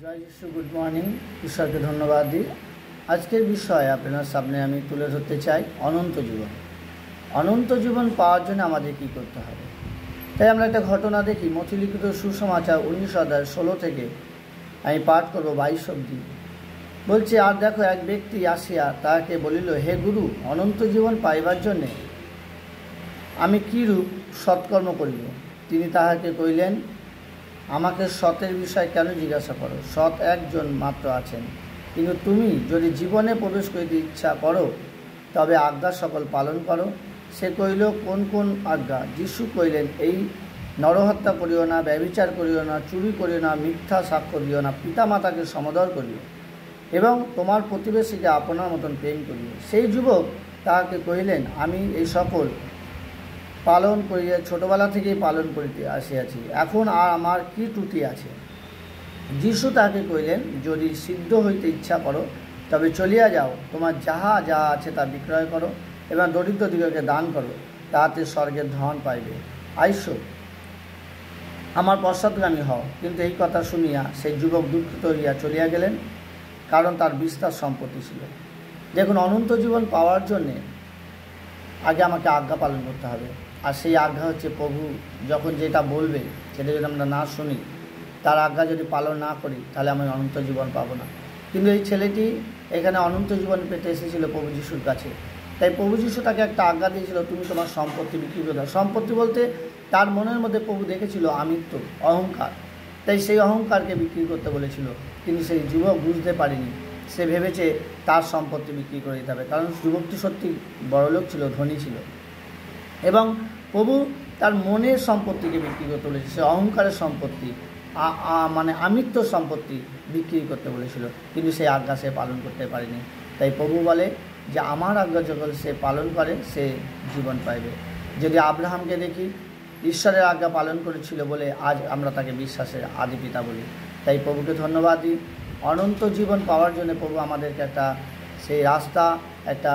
জয় যিশু। Good morning. ঈশ্বরকে ধন্যবাদ দিই। আজকের বিষয় আপনার সামনে আমি তুলে ধরতে চাই অনন্ত জীবন। অনন্ত জীবন পাওয়ার জন্য আমাদের কী করতে হবে। তাই আমরা একটা ঘটনা দেখি, মথিলিখিত সুসমাচার 19 অধ্যায় 16 থেকে আমি পাঠ করব 22 অবধি। বলছে, আর দেখো, এক ব্যক্তি আসিয়া তাহাকে বলিল, হে গুরু, অনন্ত জীবন পাইবার জন্যে আমি কী রূপ সৎকর্ম করিব? তিনি তাহাকে কহিলেন, আমাকে সতের বিষয় কেন জিজ্ঞাসা করো? সৎ একজন মাত্র আছেন, কিন্তু তুমি যদি জীবনে প্রবেশ করিতে ইচ্ছা করো তবে আজ্ঞা সকল পালন করো। সে কহিল, কোন কোন আজ্ঞা? যিশু কহিলেন, এই নরহত্যা করিও না, ব্যভিচার করিও না, চুরি করিও না, মিথ্যা সাক্ষ্য দিও না, পিতামাতাকে সমদর করিও এবং তোমার প্রতিবেশীকে আপনার মতন প্রেম করিও। সেই যুবক তাহাকে কহিলেন, আমি এই সকল পালন করিয়া ছোটবেলা থেকেই পালন করিতে আসিয়াছি, এখন আর আমার কি ত্রুটি আছে? যিশু তাহাকে কহিলেন, যদি সিদ্ধ হইতে ইচ্ছা করো তবে চলিয়া যাও, তোমার যাহা যাহা আছে তা বিক্রয় করো এবং দরিদ্রদিগকে দান করো, তাহাতে স্বর্গের ধন পাইবে। আইসো, আমার পশ্চাৎগামী হও। কিন্তু এই কথা শুনিয়া সেই যুবক দুঃখিত হইয়া চলিয়া গেলেন, কারণ তার বিস্তার সম্পত্তি ছিল। দেখুন, অনন্ত জীবন পাওয়ার জন্যে আগে আমাকে আজ্ঞা পালন করতে হবে। আর সেই আজ্ঞা হচ্ছে, প্রভু যখন যেটা বলবে সেটা যদি আমরা না শুনি, তার আজ্ঞা যদি পালন না করি, তাহলে আমি অনন্ত জীবন পাবো না। কিন্তু এই ছেলেটি এখানে অনন্ত জীবন পেতে এসেছিল প্রভু যিশুর কাছে। তাই প্রভু যিশু তাকে একটা আজ্ঞা দিয়েছিল, তুমি তোমার সম্পত্তি বিক্রি করে দাও। সম্পত্তি বলতে তার মনের মধ্যে প্রভু দেখেছিল আমিত্ব, অহংকার। তাই সেই অহংকারকে বিক্রি করতে বলেছিল, কিন্তু সেই যুবক বুঝতে পারেনি। সে ভেবেছে তার সম্পত্তি বিক্রি করে দিতে হবে, কারণ যুবকটি সত্যি বড়লোক ছিল, ধনী ছিল, এবং প্রভু তার মনের সম্পত্তিকে বিক্রি করতে বলেছে। সে অহংকারের সম্পত্তি, মানে আমিত্ব সম্পত্তি বিক্রি করতে বলেছিল, কিন্তু সেই আজ্ঞা সে পালন করতে পারেনি। তাই প্রভু বলে যে আমার আজ্ঞা যখন সে পালন করে সে জীবন পাইবে। যদি আব্রাহামকে দেখি, ঈশ্বরের আজ্ঞা পালন করেছিল বলে আজ আমরা তাকে বিশ্বাসের আদি পিতা বলি। তাই প্রভুকে ধন্যবাদ দিই। অনন্ত জীবন পাওয়ার জন্য প্রভু আমাদেরকে একটা সেই রাস্তা, একটা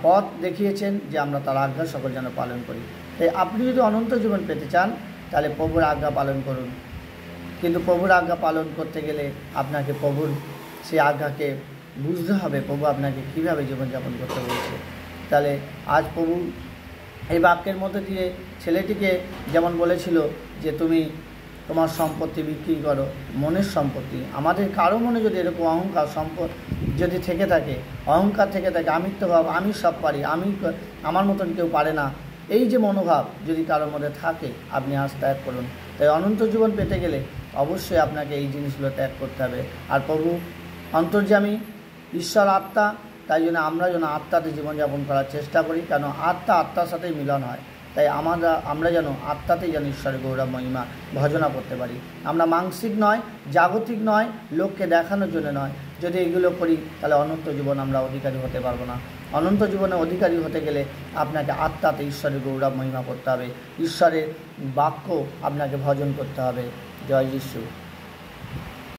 পথ দেখিয়েছেন যে আমরা তার আজ্ঞা সকল যেন পালন করি। তাই আপনি যদি অনন্ত জীবন পেতে চান, তাহলে প্রভুর আজ্ঞা পালন করুন। কিন্তু প্রভুর আজ্ঞা পালন করতে গেলে আপনাকে প্রভুর সেই আজ্ঞাকে বুঝতে হবে, প্রভু আপনাকে কীভাবে জীবনযাপন করতে বলছে। তাহলে আজ প্রভু এই বাক্যের মধ্যে দিয়ে ছেলেটিকে যেমন বলেছিল যে তুমি তোমার সম্পত্তি বিক্রি করো, মনের সম্পত্তি। আমাদের কারো মনে যদি এরকম অহংকার সম্পদ যদি থেকে থাকে, অহংকার থেকে থাকে, আমিত্বভাব, আমি সব পারি, আমার মতন কেউ পারে না, এই যে মনোভাব যদি কারোর মধ্যে থাকে, আপনি আজ ত্যাগ করুন। তাই অনন্ত জীবন পেতে গেলে অবশ্যই আপনাকে এই জিনিসগুলো ত্যাগ করতে হবে। আর প্রভু অন্তর্যামী, ঈশ্বর আত্মা, তাই জন্য আমরা যেন আত্মাতে জীবনযাপন করার চেষ্টা করি, কেন আত্মার সাথেই মিলন হয়। তাই আমরা যেন আত্মাতেই যেন ঈশ্বরের গৌরব মহিমা ভজনা করতে পারি। আমরা মানসিক নয়, জাগতিক নয়, লোককে দেখানোর জন্য নয়। যদি এগুলো করি তাহলে অনন্ত জীবন আমরা অধিকারী হতে পারবো না। অনন্ত জীবনে অধিকারী হতে গেলে আপনাকে আত্মাতে ঈশ্বরের গৌরব মহিমা করতে হবে, ঈশ্বরের বাক্য আপনাকে ভজন করতে হবে। জয় যিশু।